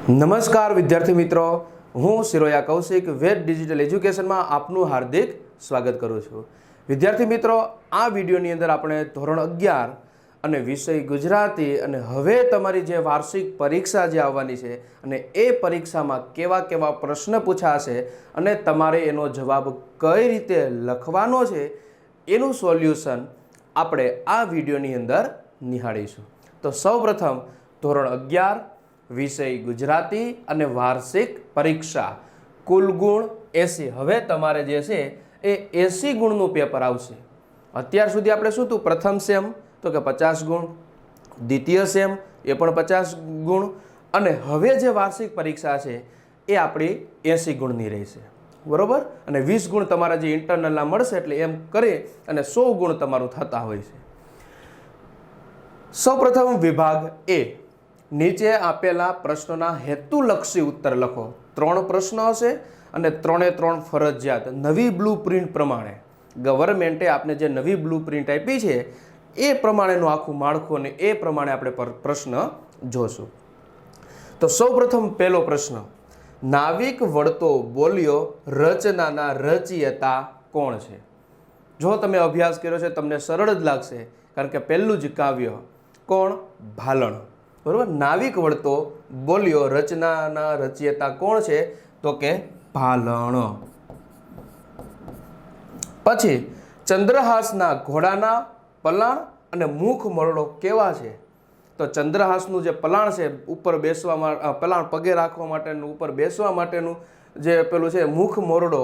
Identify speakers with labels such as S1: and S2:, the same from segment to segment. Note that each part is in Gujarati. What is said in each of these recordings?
S1: નમસ્કાર વિદ્યાર્થી મિત્રો, હું શિરોયા કૌશિક વેદ ડિજિટલ એજ્યુકેશનમાં આપનું હાર્દિક સ્વાગત કરું છું. વિદ્યાર્થી મિત્રો, આ વિડીયોની અંદર આપણે ધોરણ 11 અને વિષય ગુજરાતી અને હવે તમારી જે વાર્ષિક પરીક્ષા જે આવવાની છે અને એ પરીક્ષામાં કેવા કેવા પ્રશ્ન પૂછાશે અને તમારે એનો જવાબ કઈ રીતે લખવાનો છે એનું સોલ્યુશન આપણે આ વિડીયોની અંદર નિહાળીશું. તો સૌપ્રથમ ધોરણ 11 વિષય ગુજરાતી અને વાર્ષિક પરીક્ષા કુલ ગુણ 80. હવે તમારે જે છે એ 80 ગુણનું પેપર આવશે. અત્યાર સુધી આપણે શું હતું, પ્રથમ સેમ તો કે 50 ગુણ, દ્વિતીય સેમ એ પણ 50 ગુણ, અને હવે જે વાર્ષિક પરીક્ષા છે એ આપણી 80 ગુણની રહેશે, બરોબર. અને 20 ગુણ તમારા જે ઇન્ટરનલના મળશે, એટલે એમ કરી અને 100 ગુણ તમારું થતા હોય છે. સૌપ્રથમ વિભાગ એ, નીચે આપેલા પ્રશ્નોના હેતુલક્ષી ઉત્તર લખો. 3 પ્રશ્નો હશે અને 3 ફરજિયાત નવી બ્લુ પ્રિન્ટ પ્રમાણે ગવર્મેન્ટે આપને જે નવી બ્લુ પ્રિન્ટ આપી છે એ પ્રમાણેનું આખું માળખું અને એ પ્રમાણે આપણે પ્રશ્ન જોશું. તો સૌપ્રથમ પહેલો પ્રશ્ન, નાવિક વળતો બોલ્યો રચનાના રચયિતા કોણ છે? જો તમે અભ્યાસ કર્યો છે તમને સરળ જ લાગશે, કારણ કે પહેલું જ કાવ્ય કોણ? ભાલણ, બરોબર. નાવિક વળતો બોલ્યો રચનાના રચયિતા કોણ છે? તો કે ભાલણ. પછી ચંદ્રહાસના ઘોડાના પલાણ અને મુખ મરડો કેવા છે? તો ચંદ્રહાસનું જે પલાણ છે, ઉપર બેસવા પલાણ પગે રાખવા માટેનું, ઉપર બેસવા માટેનું જે પેલું છે મુખ મોરડો,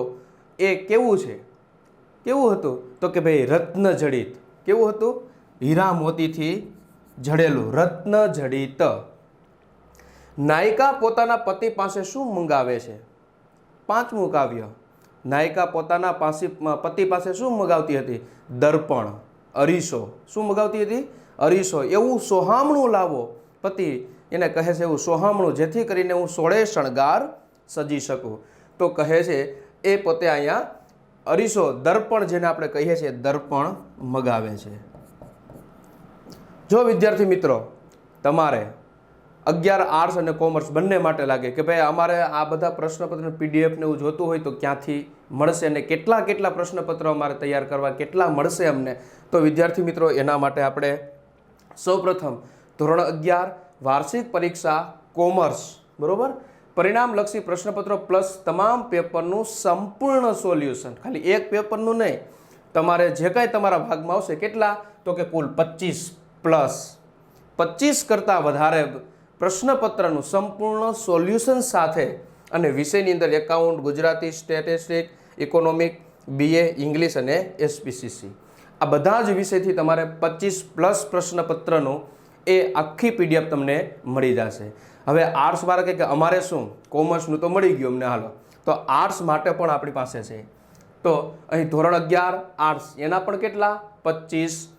S1: એ કેવું છે? કેવું હતું? તો કે ભાઈ રત્ન જડિત. કેવું હતું? હીરા મોતીથી જડેલું, રત્ન જડિત. નાયિકા પોતાના પતિ પાસે શું મંગાવે છે? 5મું કાવ્ય. નાયિકા પોતાના પતિ પાસે શું મંગાવતી હતી? દર્પણ, અરીસો. શું મંગાવતી હતી? અરીસો. એવું સોહામણું લાવો. પતિ એને કહે છે એવું સોહામણું, જેથી કરીને હું 16 શણગાર સજી શકું. તો કહે છે એ પોતે અહીંયા અરીસો, દર્પણ, જેને આપણે કહીએ છીએ દર્પણ મગાવે છે. જો વિદ્યાર્થી મિત્રો તમારે 11 આર્ટ્સ અને કોમર્સ બંને માટે લાગે કે ભાઈ અમારે આ બધા પ્રશ્નપત્ર PDF ને એવું જોતું હોય તો ક્યાંથી મળશે અને કેટલા પ્રશ્નપત્રો અમારે તૈયાર કરવા, કેટલા મળશે અમને, તો વિદ્યાર્થી મિત્રો એના માટે આપણે સૌપ્રથમ ધોરણ 11 વાર્ષિક પરીક્ષા કોમર્સ, બરોબર, પરિણામલક્ષી પ્રશ્નપત્રો પ્લસ તમામ પેપરનું સંપૂર્ણ સોલ્યુશન, ખાલી એક પેપરનું નહીં, તમારે જે કાંઈ તમારા ભાગમાં આવશે કેટલા, તો કે કુલ 25 પ્લસ 25 કરતાં વધારે પ્રશ્નપત્રનું સંપૂર્ણ સોલ્યુશન સાથે, અને વિષયની અંદર account, Gujarati, statistic, economic, BA, English અને SPCC, આ બધા જ વિષયથી તમારે 25 પ્લસ પ્રશ્નપત્રનું એ આખી PDF તમને મળી જશે. હવે આર્ટ્સ વાળા કહે કે અમારે શું, કોમર્સનું તો મળી ગયું અમને, હાલો તો આર્ટ્સ માટે પણ આપણી પાસે છે. તો અહીં ધોરણ 11 આર્ટ્સ, એના પણ કેટલા? 25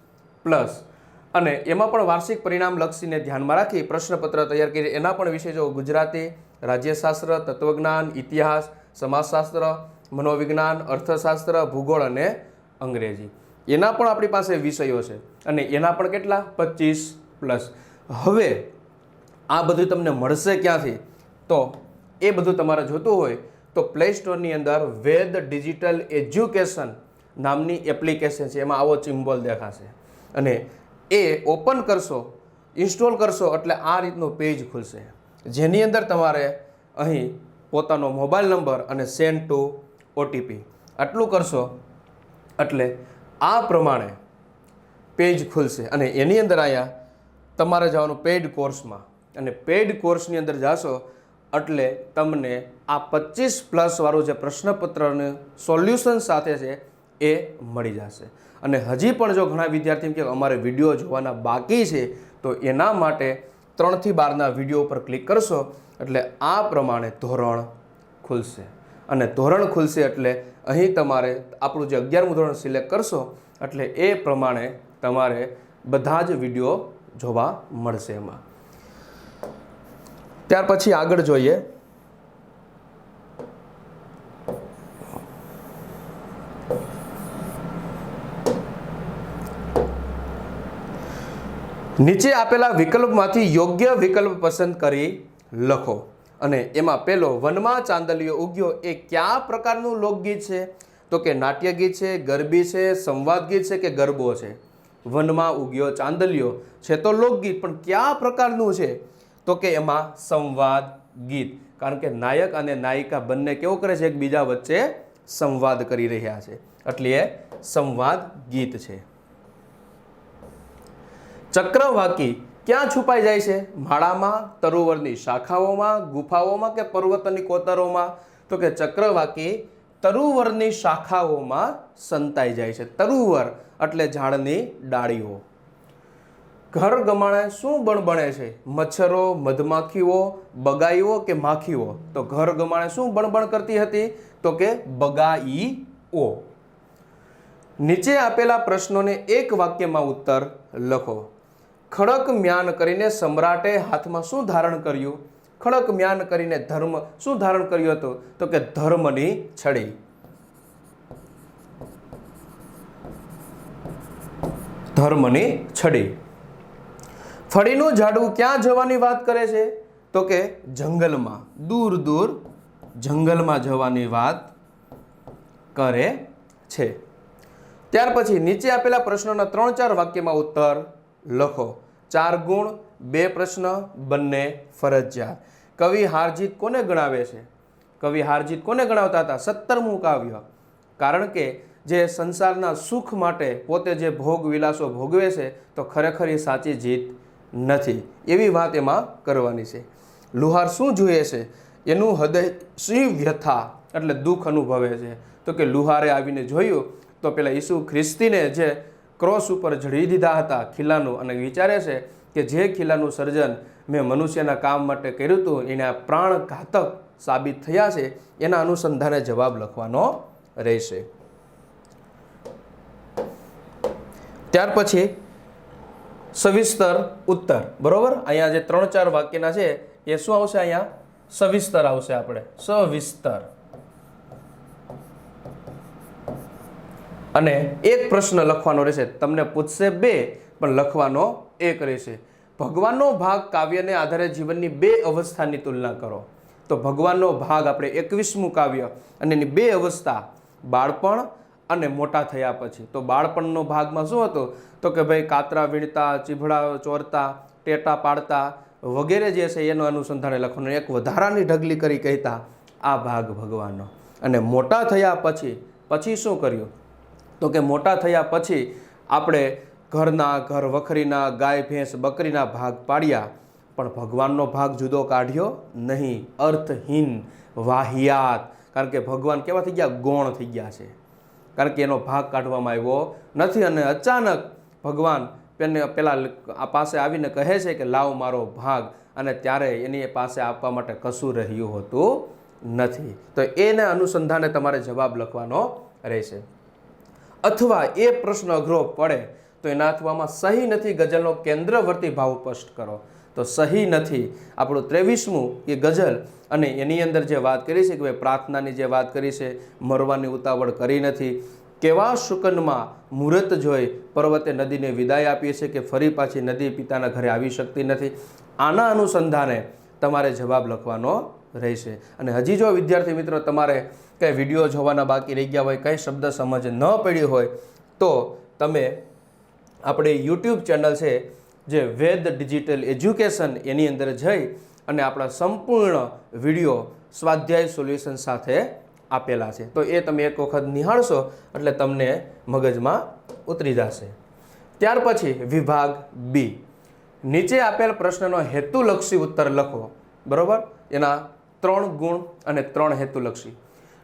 S1: પ્લસ, અને એમાં પણ વાર્ષિક પરિણામ લક્ષીને ધ્યાનમાં રાખી પ્રશ્નપત્ર તૈયાર કરી. એના પણ વિષય જો ગુજરાતી, રાજ્યશાસ્ત્ર, તત્વજ્ઞાન, ઇતિહાસ, સમાજશાસ્ત્ર, મનોવિજ્ઞાન, અર્થશાસ્ત્ર, ભૂગોળ અને અંગ્રેજી, એના પણ આપણી પાસે વિષયો છે અને એના પણ કેટલા? 25 પ્લસ. હવે આ બધું તમને મળશે ક્યાંથી? તો એ બધું તમારે જોતું હોય તો પ્લે સ્ટોરની અંદર વેદ ડિજિટલ એજ્યુકેશન નામની એપ્લિકેશન છે, એમાં આવો સિમ્બોલ દેખાશે અને એ ઓપન કરશો, ઇન્સ્ટોલ કરશો એટલે આ રીતનું પેજ ખુલશે, જેની અંદર તમારે અહીં પોતાનો મોબાઈલ નંબર અને સેન્ડ ટુ OTP આટલું કરશો એટલે આ પ્રમાણે પેજ ખુલશે. અને એની અંદર અહીંયા તમારે જવાનું પેઇડ કોર્સમાં, અને પેઇડ કોર્સની અંદર જાશો એટલે તમને આ 25 પ્લસ વાળું જે પ્રશ્નપત્રનું સોલ્યુશન સાથે છે એ મળી જશે. અને હજી પણ જો ઘણા વિદ્યાર્થીઓ કે અમારે વિડીયો જોવાના બાકી છે તો એના માટે 3 થી 12ના વિડીયો ઉપર ક્લિક કરશો એટલે આ પ્રમાણે ધોરણ ખુલશે. અને ધોરણ ખુલશે એટલે અહીં તમારે આપણું જે 11મું ધોરણ સિલેક્ટ કરશો એટલે એ પ્રમાણે તમારે બધા જ વિડીયો જોવા મળશે એમાં. ત્યાર પછી આગળ જોઈએ. નીચે આપેલા વિકલ્પમાંથી યોગ્ય વિકલ્પ પસંદ કરી લખો. અને એમાં પેલો વનમાં ચાંદલિયો ઉગ્યો એ કયા પ્રકારનું લોકગીત છે? તો કે નાટ્ય ગીત છે, ગરબી છે, સંવાદ ગીત છે કે ગરબો છે? વનમાં ઉગ્યો ચાંદલિયો છે તો લોકગીત, પણ કયા પ્રકારનું છે? તો કે એમાં સંવાદ ગીત, કારણ કે નાયક અને નાયિકા બંને કેવું કરે છે? એકબીજા વચ્ચે સંવાદ કરી રહ્યા છે, એટલે એ સંવાદ ગીત છે. ચક્રવાકી ક્યાં છુપાઈ જાય છે? માળામાં, તરુવરની શાખાઓમાં, ગુફાઓમાં કે પર્વતની કોતરોમાં? તો કે ચક્રવાકી તરુવરની શાખાઓમાં સંતાઈ જાય છે. તરુવર એટલે ઝાડની ડાળીઓ. ઘર ગમાણે શું બણબણે છે? મચ્છરો, મધમાખીઓ, બગાઈઓ કે માખીઓ? તો ઘર ગમાણે શું બણબણ કરતી હતી? તો કે બગાઈઓ. નીચે આપેલા પ્રશ્નોને એક વાક્યમાં ઉત્તર લખો. ખડક મ્યાન કરીને સમ્રાટે હાથમાં શું ધારણ કર્યું? ખડક મ્યાન કરીને ધર્મ શું ધારણ કર્યું હતું? તો કે ધર્મની છડી. ધર્મની છડી. ફળીનું ઝાડવું ક્યાં જવાની વાત કરે છે? તો કે જંગલમાં, દૂર દૂર જંગલમાં જવાની વાત કરે છે. ત્યાર પછી નીચે આપેલા પ્રશ્નોના 3-4 વાક્યમાં ઉત્તર લખો. 4 ગુણ, 2 પ્રશ્ન, બંને ફરજિયાત. કવિ હારજીત કોને ગણાવે છે? કવિ હારજીત કોને ગણાવતા હતા? 17મું કાવ્ય. કારણ કે જે સંસારના સુખ માટે પોતે જે ભોગ વિલાસો ભોગવે છે તો ખરેખર એ સાચી જીત નથી, એવી વાત એમાં કરવાની છે. લુહાર શું જોઈએ છે? એનું હૃદય શી વ્યથા એટલે દુઃખ અનુભવે છે? તો કે લુહારે આવીને જોયું તો પેલા ઈસુ ખ્રિસ્તીને જે ક્રોસ ઉપર જડી દીધા હતા ખીલાનું, અને વિચારે છે કે જે ખીલાનું સર્જન મેં મનુષ્યના કામ માટે કર્યું હતું એને આ પ્રાણઘાતક સાબિત થયા છે, એના અનુસંધાને જવાબ લખવાનો રહેશે. ત્યાર પછી સવિસ્તર ઉત્તર. બરોબર, અહીંયા જે 3-4 વાક્યના છે એ શું આવશે? અહીંયા સવિસ્તર આવશે. આપણે સવિસ્તર. અને એક પ્રશ્ન લખવાનો રહેશે. તમને પૂછશે 2 પણ લખવાનો 1 રહેશે. ભગવાનનો ભાગ કાવ્યને આધારે જીવનની 2 અવસ્થાની તુલના કરો. તો ભગવાનનો ભાગ આપણે 21મું કાવ્ય અને એની 2 અવસ્થા, બાળપણ અને મોટા થયા પછી. તો બાળપણનો ભાગમાં શું હતું? તો કે ભાઈ કાતરા વીણતા, ચીભડા ચોરતા, ટેટા પાડતા વગેરે જે છે એનો અનુસંધાને લખવાનું. એક વધારાની ઢગલી કરી કહેતા આ ભાગ ભગવાનનો. અને મોટા થયા પછી શું કર્યું? તો કે મોટા થયા પછી આપણે ઘરના, ઘર વખરીના, ગાય ભેંસ બકરીના ભાગ પાડ્યા, પણ ભગવાનનો ભાગ જુદો કાઢ્યો નહીં. અર્થહીન, વાહિયાત. કારણ કે ભગવાન કેવા થઈ ગયા? ગૌણ થઈ ગયા છે, કારણ કે એનો ભાગ કાઢવામાં આવ્યો નથી. અને અચાનક ભગવાન પેલા પાસે આવીને કહે છે કે લાવ મારો ભાગ, અને ત્યારે એની પાસે આપવા માટે કશું રહ્યું હોતું નથી. તો એને અનુસંધાને તમારે જવાબ લખવાનો રહેશે. અથવા એ પ્રશ્ન અઘરો પડે તો એના અથવામાં સહી નથી ગઝલનો કેન્દ્રવર્તી ભાવ સ્પષ્ટ કરો. તો સહી નથી આપણું 23મું એ ગઝલ, અને એની અંદર જે વાત કરી છે કે ભાઈ પ્રાર્થનાની જે વાત કરી છે, મરવાની ઉતાવળ કરી નથી, કેવા શુકનમાં મુહૂર્ત જોઈ પર્વતે નદીને વિદાય આપીએ છે કે ફરી પાછી નદી પિતાના ઘરે આવી શકતી નથી. આના અનુસંધાને તમારે જવાબ લખવાનો રહેશે. અને હજી જો વિદ્યાર્થી મિત્રો તમારે કંઈ વિડીયો જોવાના બાકી રહી ગયા હોય, કંઈ શબ્દ સમજ ન પડી હોય, તો તમે આપણે યુટ્યુબ ચેનલ છે જે વેદ ડિજિટલ એજ્યુકેશન, એની અંદર જઈ અને આપણા સંપૂર્ણ વિડીયો સ્વાધ્યાય સોલ્યુશન સાથે આપેલા છે. તો એ તમે એક વખત નિહાળશો એટલે તમને મગજમાં ઉતરી જશે. ત્યાર પછી વિભાગ બી. નીચે આપેલ પ્રશ્નનો હેતુલક્ષી ઉત્તર લખો. બરોબર, એના 3 ગુણ અને 3 હેતુલક્ષી.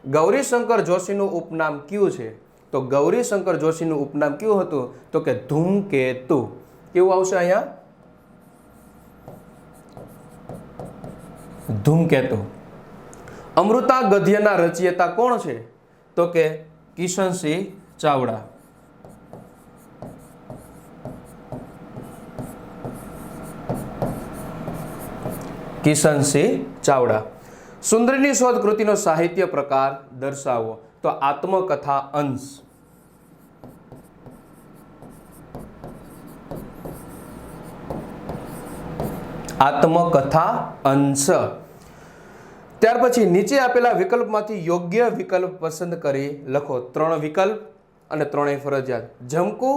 S1: ગૌરીશંકર જોશીનું ઉપનામ કયું છે? તો ગૌરીશંકર જોશીનું ઉપનામ કયું હતું? તો કે ધૂમકેતુ. કેવું આવશે અહીંયા? ધૂમકેતુ. અમૃતા ગદ્યના રચયિતા કોણ છે? તો કે કિશનસિંહ ચાવડા. કિશનસિંહ ચાવડા. સુંદરીની શોધ કૃતિનો સાહિત્ય પ્રકાર દર્શાવો. તો આત્મકથા અંશ. આત્મકથા અંશ. ત્યાર પછી નીચે આપેલા વિકલ્પમાંથી યોગ્ય વિકલ્પ પસંદ કરી લખો. 3 વિકલ્પ અને 3 ફરજિયાત. જમકુ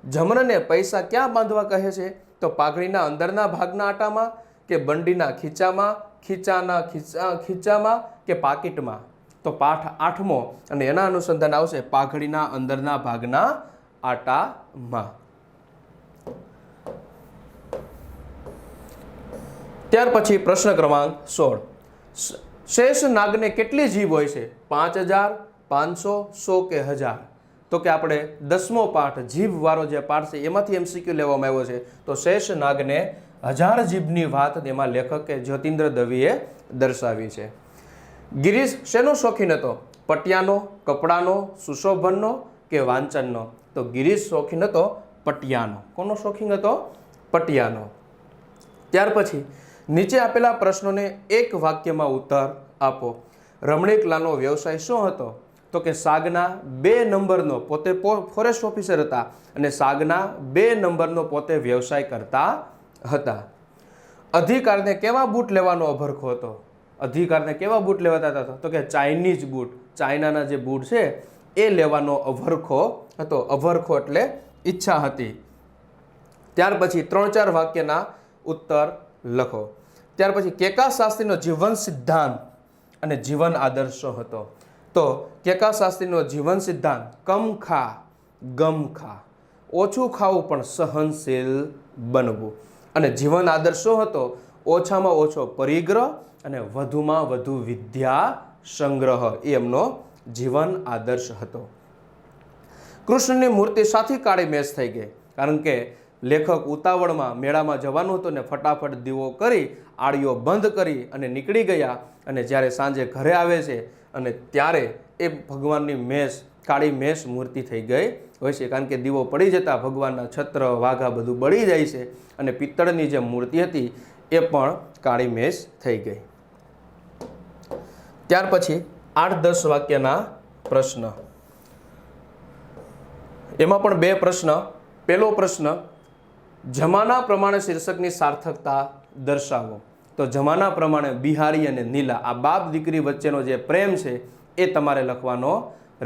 S1: જમણને પૈસા ક્યાં બાંધવા કહે છે? તો પાઘડીના અંદરના ભાગના આટામાં, કે બંડીના ખીચામાં, ખીચાના ખીચામાં, કે પાકીટમાં. તો પાઠ 8મો અને એના અનુસંધાન આવશે પાઘડીના અંદરના ભાગના આટામાં. ત્યાર પછી પ્રશ્ન ક્રમાંક 16. શેષ નાગને કેટલી જીભ હોય છે? 5000, 500, 100 કે 1000? તો કે આપણે 10મો પાઠ જીભ વાળો જે પાઠ છે એમાંથી એમસીક્યુ લેવામાં આવ્યો છે. તો શેષ નાગને 1000 જીભની વાત તેમાં લેખકે જ્યોતિન્દ્ર દવીએ દર્શાવી છે. ગિરીશ શેનો શોખીન હતો? પટિયાનો, કપડાનો, સુશોભનનો કે વાંચનનો? તો ગિરીશ શોખીન હતો પટિયાનો. કોનો શોખીન હતો? પટિયાનો. ત્યાર પછી નીચે આપેલા પ્રશ્નોને એક વાક્યમાં ઉત્તર આપો. રમણીકલાલનો વ્યવસાય શું હતો? તો કે સાગના 2 નંબરનો પોતે ફોરેસ્ટ ઓફિસર હતા અને સાગના 2 નંબરનો પોતે વ્યવસાય કરતા હતા. અધિકારને કેવા બૂટ લેવાનો અભરખો હતો? અધિકારને કેવા બૂટ લેવાતા હતા? તો કે ચાઇનીઝ બૂટ, ચાઇનાના જે બૂટ છે એ લેવાનો અભરખો હતો. અભરખો એટલે ઈચ્છા હતી. ત્યાર પછી 3-4 વાક્યના ઉત્તર લખો. ત્યાર પછી કેકા શાસ્ત્રીનો જીવન સિદ્ધાંત અને જીવન આદર્શ શું હતો? તો કેકા શાસ્ત્રીનો જીવન સિદ્ધાંત કમ ખા ગમ ખા, ઓછું ખાવું પણ સહનશીલ બનવું. અને જીવન આદર્શ શું હતો? ઓછામાં ઓછો પરિગ્રહ અને વધુમાં વધુ વિદ્યા સંગ્રહ. એ એમનો જીવન આદર્શ હતો. કૃષ્ણની મૂર્તિ સાથી કાળી મેચ થઈ ગઈ? કારણ કે લેખક ઉતાવળમાં મેળામાં જવાનું હતું ને ફટાફટ દીવો કરી આળીઓ બંધ કરી અને નીકળી ગયા. અને જ્યારે સાંજે ઘરે આવે છે અને ત્યારે એ ભગવાનની મેષ, કાળી મેષ મૂર્તિ થઈ ગઈ હોય છે. કારણ કે દીવો પડી જતા ભગવાનના છત્ર, વાઘા બધું બળી જાય છે અને પિત્તળની જે મૂર્તિ હતી એ પણ કાળી મેષ થઈ ગઈ. ત્યાર પછી 8-10 વાક્યના પ્રશ્ન. એમાં પણ 2 પ્રશ્ન. પહેલો પ્રશ્ન, જમાના પ્રમાણે શીર્ષકની સાર્થકતા દર્શાવો. તો જમાના પ્રમાણે બિહારી અને નીલા આ બાપ દીકરી વચ્ચેનો જે પ્રેમ છે એ તમારે લખવાનો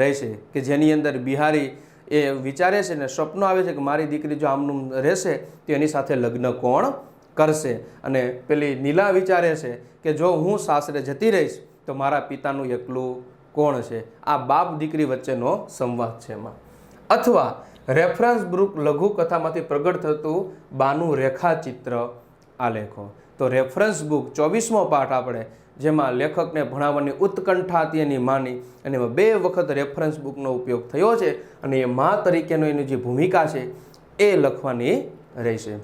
S1: રહેશે. કે જેની અંદર બિહારી એ વિચારે છે ને સ્વપ્ન આવે છે કે મારી દીકરી જો આમનું રહેશે તો એની સાથે લગ્ન કોણ કરશે? અને પેલી નીલા વિચારે છે કે જો હું સાસરે જતી રહીશ તો મારા પિતાનું એકલું કોણ છે? આ બાપ દીકરી વચ્ચેનો સંવાદ છે એમાં. અથવા રેફરન્સ બુક લઘુકથામાંથી પ્રગટ થતું બાનું રેખાચિત્ર આલેખો. તો રેફરન્સ બુક 24મો પાઠ આપણે જેમાં લેખકને ભણાવવાની ઉત્કંઠા હતી એની માની, અને એમાં 2 વખત રેફરન્સ બુકનો ઉપયોગ થયો છે અને એ મા તરીકેનો એની જે ભૂમિકા છે એ લખવાની રહેશે.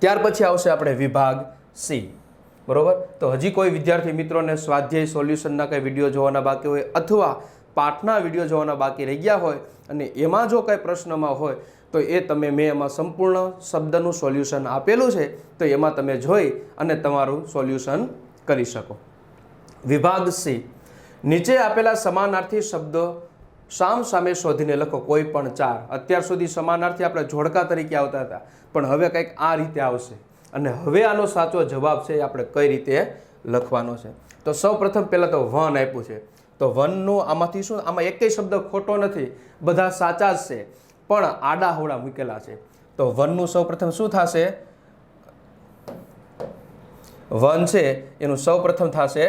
S1: ત્યાર પછી આવશે આપણે વિભાગ સી. બરોબર. તો હજી કોઈ વિદ્યાર્થી મિત્રોને સ્વાધ્યાય સોલ્યુશનના કંઈ વિડીયો જોવાના બાકી હોય અથવા પાઠના વિડીયો જોવાના બાકી રહી ગયા હોય અને એમાં જો કંઈ પ્રશ્નમાં હોય તો એ તમે મેં એમાં સંપૂર્ણ શબ્દનું સોલ્યુશન આપેલું છે તો એમાં તમે જોઈ અને તમારું સોલ્યુશન કરી શકો. વિભાગ સી. નીચે આપેલા સમાનાર્થી શબ્દો સામ સામે શોધીને લખો. કોઈ પણ 4. અત્યાર સુધી સમાનાર્થી આપણે જોડકા તરીકે આવતા હતા પણ હવે કંઈક આ રીતે આવશે અને હવે આનો સાચો જવાબ છે એ આપણે કઈ રીતે લખવાનો છે. તો સૌ પ્રથમ પહેલાં તો વન આપ્યું છે. તો વનનું આમાંથી શું? આમાં એકેય શબ્દ ખોટો નથી, બધા સાચા જ છે પણ આડા હોડા મૂકેલા છે. તો વનનું સૌ પ્રથમ શું થશે? વન છે એનું સૌ પ્રથમ થશે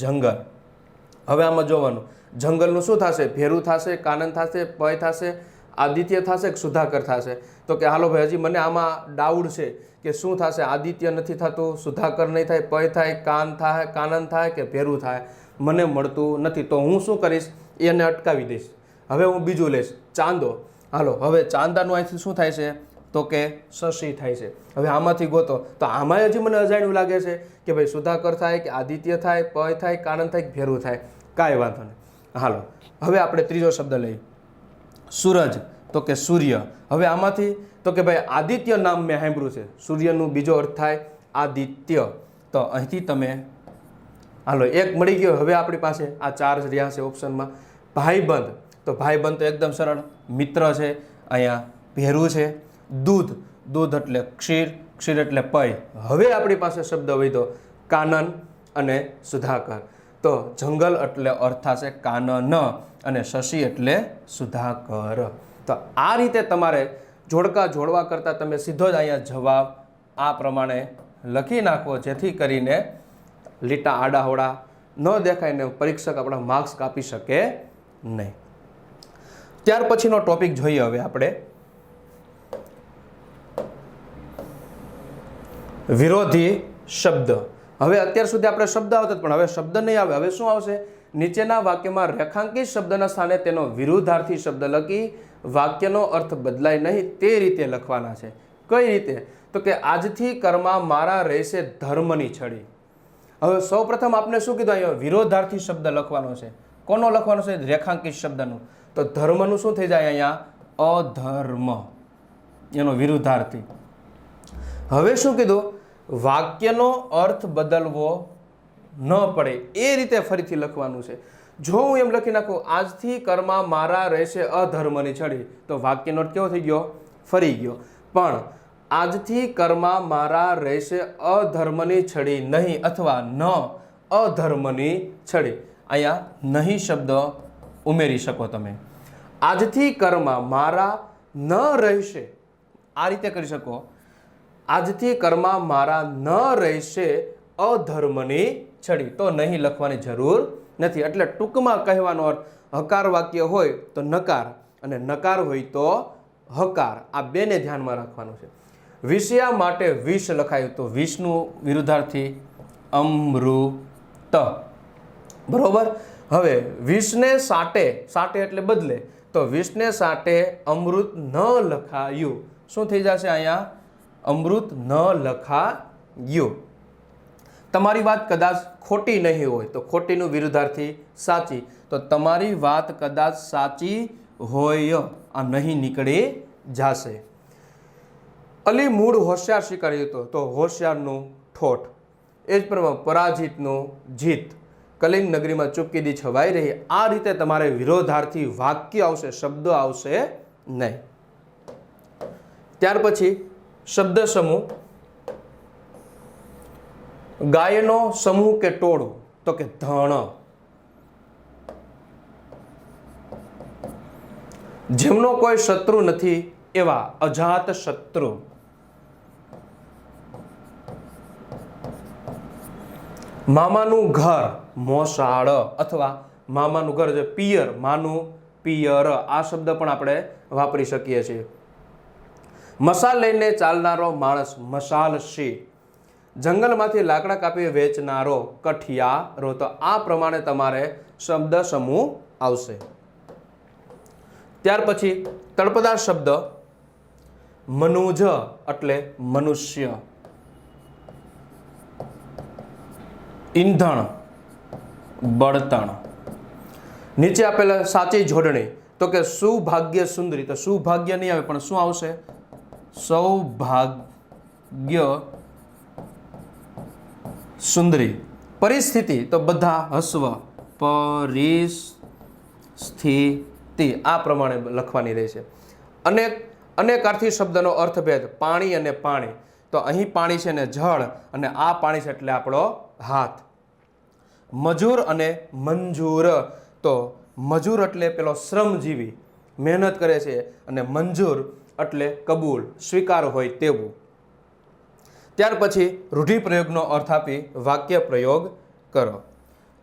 S1: જંગલ. હવે આમાં જોવાનું જંગલનું શું થશે? ભેરું થશે, કાનન થશે, પય થશે, આદિત્ય થશે કે સુધાકર થશે? તો કે હાલો ભાઈ હજી મને આમાં ડાઉટ છે કે શું થશે? આદિત્ય નથી થતું, સુધાકર નહીં થાય, પય થાય, કાન થાય, કાનન થાય કે ભેરું થાય? મને મળતું નથી. તો હું શું કરીશ? એને અટકાવી દઈશ. હવે હું બીજું લઈશ, ચાંદો. હાલો હવે ચાંદાનું અહીંથી શું થાય છે? તો કે શશી થાય છે. હવે આમાંથી ગોતો. તો આમાં હજી મને અજાણ્યું લાગે છે કે ભાઈ સુધાકર થાય કે આદિત્ય થાય, પય થાય, કાનન થાય કે ભેરું થાય? કાંઈ વાંધો નહીં. હાલો હવે આપણે ત્રીજો શબ્દ લઈએ, સૂરજ. તો કે સૂર્ય. હવે આમાંથી તો કે ભાઈ આદિત્ય નામ મેં સાંભળ્યું છે, સૂર્યનું બીજો અર્થ થાય આદિત્ય. તો અહીંથી તમે હાલો એક મળી ગયો. હવે આપણી પાસે આ 4 રહ્યા છે ઓપ્શનમાં. ભાઈબંધ. તો ભાઈબંધ તો એકદમ સરળ, મિત્ર છે. અહીંયા ભેરું છે. દૂધ. દૂધ એટલે ક્ષીર, ક્ષીર એટલે પય. હવે આપણી પાસે શબ્દ વધ્યો કાનન. અને સુધાકર. તો જંગલ એટલે અર્થ થશે કાનન અને શશી એટલે સુધાકર. તો આ રીતે તમારે જોડકા જોડવા કરતાં તમે સીધો જ અહીંયા જવાબ આ પ્રમાણે લખી નાખો, જેથી કરીને લીટા આડાહોડા ન દેખાય ને પરીક્ષક આપણા માર્ક્સ કાપી શકે નહીં. ત્યાર પછીનો ટોપિક જોઈએ હવે આપણે, વિરોધી શબ્દ. હવે અત્યાર સુધી આપણે શબ્દ આવતો પણ હવે શબ્દ નહીં આવે. હવે શું આવશે? નીચેના વાક્યમાં રેખાંકિત શબ્દના સ્થાને તેનો વિરુદ્ધાર્થી શબ્દ લખી વાક્યનો અર્થ બદલાય નહીં તે રીતે લખવાના છે. કઈ રીતે? તો કે આજથી કર્મમાં મારા રહેશે ધર્મની છડી. હવે સૌપ્રથમ આપણે શું કીધું? અહીંયા વિરોધાર્થી શબ્દ લખવાનો છે. કોનો લખવાનો છે? રેખાંકિત શબ્દનું. તો ધર્મનું શું થઈ જાય? અહીંયા અધર્મ, એનો વિરુદ્ધાર્થી. હવે શું કીધું? વાક્યનો અર્થ બદલવો ન પડે એ રીતે ફરીથી લખવાનું છે. જો હું એમ લખી નાખું આજથી કર્મમાં મારા રહેશે અધર્મની છડી, તો વાક્યનો અર્થ કેવો થઈ ગયો? ફરી ગયો. પણ આજથી કર્મમાં મારા રહેશે અધર્મની છડી નહીં અથવા ન અધર્મની છડી. અહીંયા નહીં શબ્દ ઉમેરી શકો તમે. આજથી કર્મમાં મારા ન રહેશે, આ રીતે કરી શકો. આજથી કર્મમાં મારા ન રહેશે અધર્મની છડી, તો નહીં લખવાની જરૂર નથી. એટલે ટૂંકમાં કહેવાનો અર્થ, હકાર વાક્ય હોય તો નકાર અને નકાર હોય તો હકાર, આ બેને ધ્યાનમાં રાખવાનું છે. વિષયા માટે વિષ લખાયું, તો વિષનું વિરુદ્ધાર્થી અમૃત. બરોબર. હવે વિષને સાટે, સાટે એટલે બદલે, તો વિષને સાટે અમૃત ન લખાયું. શું થઈ જશે અહીંયા? અમૃત ન લખાયું. તમારી વાત કદાચ ખોટી નહીં હોય તો ખોટીનું વિરુદ્ધાર્થી સાચી. તો તમારી વાત કદાચ સાચી હોય, આ નહીં નીકળી જશે. અલી મૂળ હોશિયાર શિકારી હતો, તો હોશિયારનું ઠોઠ. એ જ પ્રમાણે પરાજિતનું જીત. કલિંગ નગરીમાં ચૂપકીદી છવાઈ રહી. આ રીતે તમારે વિરોધાર્થી વાક્ય આવશે, શબ્દ આવશે નહીં. ત્યાર પછી શબ્દ સમૂહ. ગાયનો સમૂહ કે ટોળું, તો કે ધણ. જેમનો કોઈ શત્રુ નથી એવા અજાત શત્રુ. મામાનું ઘર મોસાળ અથવા મામાનું ઘર જે પિયર, માનું પિયર, આ શબ્દ પણ આપણે વાપરી શકીએ છીએ. મસાલ લઈને ચાલનારો માણસ મસાલશી. જંગલમાંથી લાકડા કાપી વેચનારો કઠિયારો. તો આ પ્રમાણે તમારે શબ્દ સમૂહ આવશે. ત્યાર પછી તળપદાર શબ્દ. મનુજ એટલે મનુષ્ય. ઈંધણ, બળતણ. નીચે આપેલા સાચી જોડણી, તો કે સૌભાગ્ય સુંદરી. તો સૌભાગ્ય નહીં આવે પણ શું આવશે? સૌભાગ્ય સુંદરી. પરિસ્થિતિ, તો બધા હસવ. પરિસ્થિતિ, આ પ્રમાણે લખવાની રહેશે. અનેકાર્થી શબ્દનો અર્થભેદ. પાણી અને પાણી, તો અહીં પાણી છે ને જળ, અને આ પાણી છે એટલે આપણો હાથ. મજૂર અને મંજૂર, તો મજૂર એટલે પેલો શ્રમજીવી, મહેનત કરે છે, અને મંજૂર એટલે કબૂલ, સ્વીકાર હોય તેવું. ત્યાર પછી રૂઢિપ્રયોગનો અર્થ આપી વાક્ય પ્રયોગ કરો.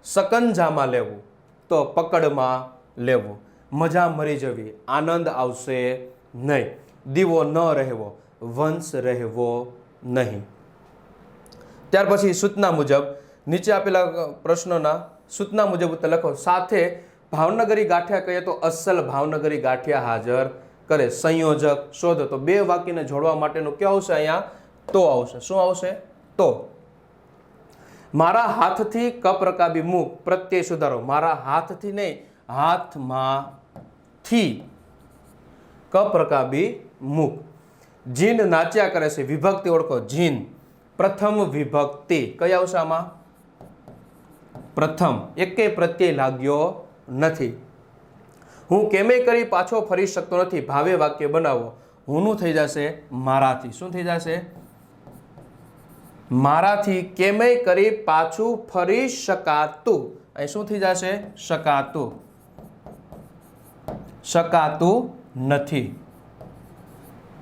S1: સકંજામાં લેવું, તો પકડમાં લેવું. મજા મરી જવી, આનંદ આવશે નહીં. દીવો ન રહેવો, વંશ રહેવો નહીં. ત્યાર પછી સૂચના મુજબ, નીચે આપેલા પ્રશ્નોના સૂચના મુજબ ઉત્તર લખો. સાથે ભાવનગરી ગાંઠિયા કહીએ તો અસલ ભાવનગરી ગાંઠિયા હાજર કરે. સંયોજક શોધો, તો બે વાક્યને જોડવા માટેનું ક્યાં આવશે? અહીંયા તો આવશે. શું આવશે? તો. મારા હાથથી કપ રકાબી મુખ, પ્રત્યય સુધારો. મારા હાથથી નહીં, હાથમાંથી કપ રકાબી મુખ. જીન નાચ્યા કરે છે, વિભક્તિ ઓળખો. જીન પ્રથમ વિભક્તિ કઈ આવશે આમાં? પ્રથમ. એકેય પ્રત્યય લાગ્યો નથી. હું કેમે કરી પાછો ફરી શકતો નથી. ભાવે વાક્ય બનાવો. હુંનું થઈ જશે મારાથી. શું થઈ જશે? મારાથી કેમેય કરી પાછું ફરી શકાતું, અહીં શું થઈ જશે? શકાતું, શકાતું નથી.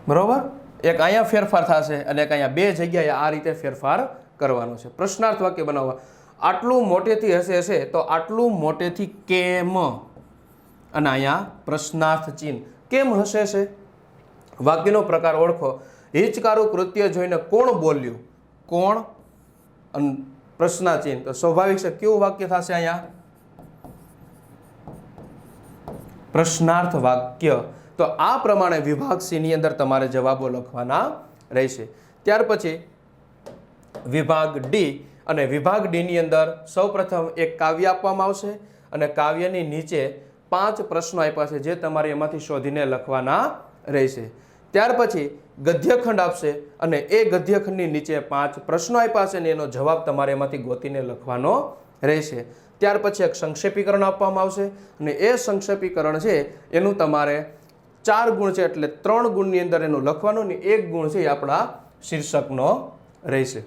S1: બરોબર? એક અહીંયા ફેરફાર થશે અને એક અહીંયા, બે જગ્યાએ આ રીતે ફેરફાર કરવાનો છે. પ્રશ્નાર્થ વાક્ય બનાવવા, આટલું મોટેથી હશે તો આટલું મોટેથી કેમ, અને અહીંયા પ્રશ્નાર્થ ચિહ્ન. કેમ હશે છે? વાક્યનો પ્રકાર ઓળખો. હિચકારું કૃત્ય જોઈને કોણ બોલ્યું? કોણ અને પ્રશ્નાર્થ ચિહ્ન. તો સ્વાભાવિક છે કેવું વાક્ય થશે અહીંયા? પ્રશ્નાર્થ વાક્ય. તો આ પ્રમાણે વિભાગ સી ની અંદર તમારે જવાબો લખવાના રહેશે. ત્યાર પછી વિભાગ ડી, અને વિભાગ ડી ની અંદર સૌપ્રથમ એક કાવ્ય આપવામાં આવશે અને કાવ્યની નીચે 5 પ્રશ્નો આપ્યા છે જે તમારે એમાંથી શોધીને લખવાના રહેશે. ત્યાર પછી ગદ્યખંડ આપશે અને એ ગદ્યખંડની નીચે 5 પ્રશ્નો આપ્યા છે અને એનો જવાબ તમારે એમાંથી ગોતીને લખવાનો રહેશે. ત્યાર પછી એક સંક્ષેપીકરણ આપવામાં આવશે અને એ સંક્ષેપીકરણ છે એનું તમારે 4 ગુણ છે, એટલે 3 ગુણની અંદર એનું લખવાનું ને 1 ગુણ છે એ આપણા શીર્ષકનો રહેશે.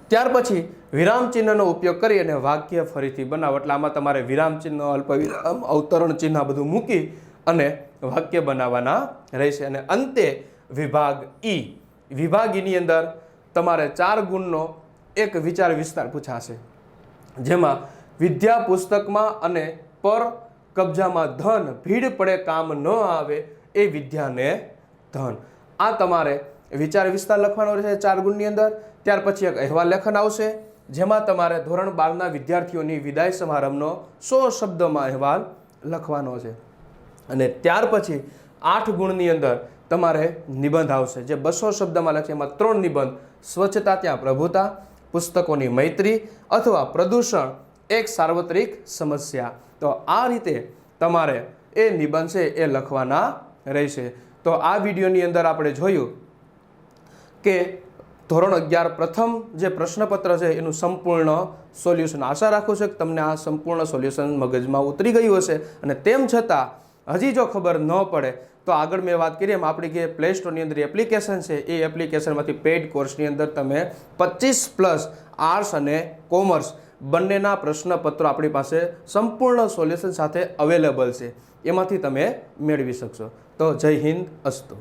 S1: ત્યાર પછી વિરામ ચિહ્નનો ઉપયોગ કરી અને વાક્ય ફરીથી બનાવો. એટલે આમાં તમારે વિરામ ચિહ્ન, અલ્પવિરામ, અવતરણ ચિહ્ન બધું મૂકી અને વાક્ય બનાવવાના રહેશે. અને અંતે વિભાગ ઈ, વિભાગ ઈની અંદર તમારે 4 ગુણનો એક વિચાર વિસ્તાર પૂછાશે, જેમાં વિદ્યા પુસ્તકમાં અને પર કબજામાં ધન, ભીડ પડે કામ ન આવે એ વિદ્યાને ધન. આ તમારે વિચાર વિસ્તાર લખવાનો રહેશે 4 ગુણની અંદર. ત્યાર પછી એક અહેવાલ લેખન આવશે જેમાં તમારે ધોરણ 12ના વિદ્યાર્થીઓની વિદાય સમારંભનો 100 શબ્દમાં અહેવાલ લખવાનો છે. અને ત્યાર પછી 8 ગુણની અંદર તમારે નિબંધ આવશે જે 200 શબ્દમાં લખશે. એમાં 3 નિબંધ: સ્વચ્છતા ત્યાં પ્રભુતા, પુસ્તકોની મૈત્રી અથવા પ્રદૂષણ એક સાર્વત્રિક સમસ્યા. તો આ રીતે તમારે એ નિબંધ છે એ લખવાના રહેશે. તો આ વિડીયોની અંદર આપણે જોયું કે ધોરણ 11 પ્રથમ જે પ્રશ્નપત્ર છે એનું સંપૂર્ણ સોલ્યુશન. આશા રાખું છું કે તમને આ સંપૂર્ણ સોલ્યુશન મગજમાં ઉતરી ગયું હશે. અને તેમ છતાં હજી જો ખબર ન પડે તો આગળ મેં વાત કરી એમ આપણી જે પ્લે સ્ટોરની અંદર એપ્લિકેશન છે એ એપ્લિકેશનમાંથી પેઇડ કોર્સની અંદર તમે 25+ આર્ટ્સ અને કોમર્સ બંનેના પ્રશ્નપત્રો આપણી પાસે સંપૂર્ણ સોલ્યુશન સાથે અવેલેબલ છે, એમાંથી તમે મેળવી શકશો. તો જય હિન્દ, અસ્તુ.